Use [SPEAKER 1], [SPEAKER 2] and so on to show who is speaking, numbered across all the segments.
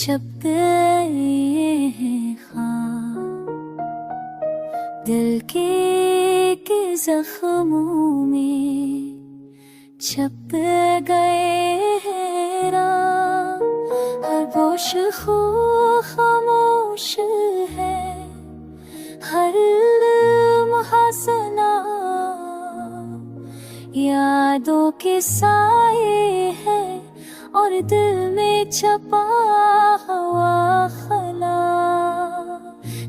[SPEAKER 1] छप गए हैं ख्वाब दिल के जख्मों में, छप गए हैं राह। हर बोश खो खामोश है, हर मुहसना यादों के साए है, और दिल में छपा हुआ खला।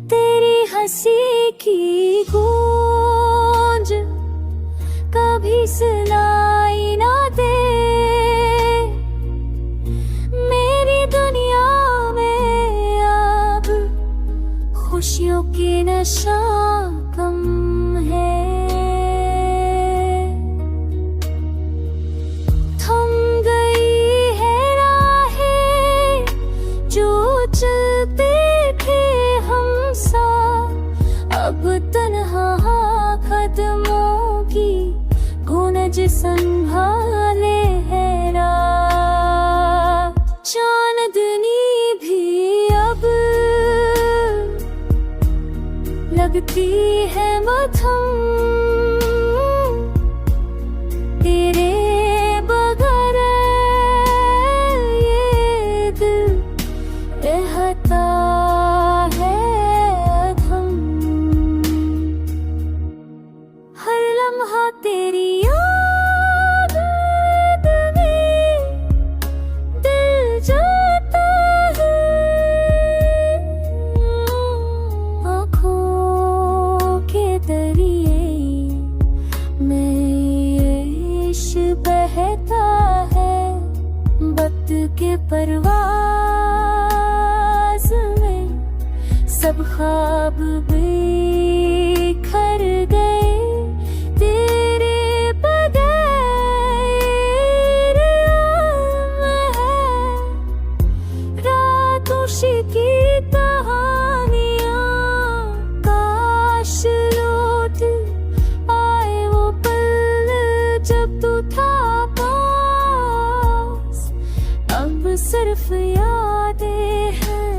[SPEAKER 1] तेरी हंसी की गूंज कभी सुनाई ना दे, मेरी दुनिया में अब खुशियों की नशा कम है। थम गई है राहें जो चलते थे हम साथ, अब तन्हा कदमों की गूंज संभाले है राह। चांदनी भी अब लगती है मध्यम, तेरे बगैर ये दिल रहता है अधम। हर लम्हा तेरी याद में दिल जाता है, आँखों के दरिए में इश्क बहता है। वक्त के परवाज़ में सब ख्वाब बिखर गए, तेरे बगैर आलम है रातों की कहानियाँ। काश लौट आए वो पल जब तू था पास, अब सिर्फ यादें हैं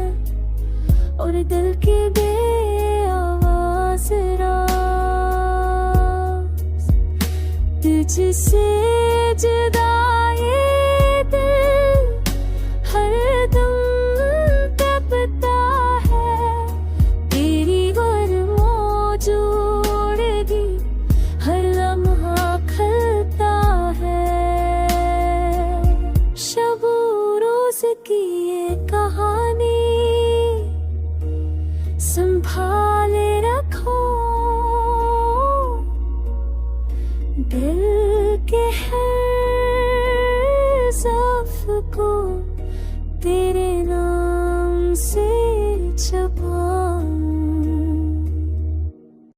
[SPEAKER 1] और दिल की बेआवाज़ राज। तुझसे जुदा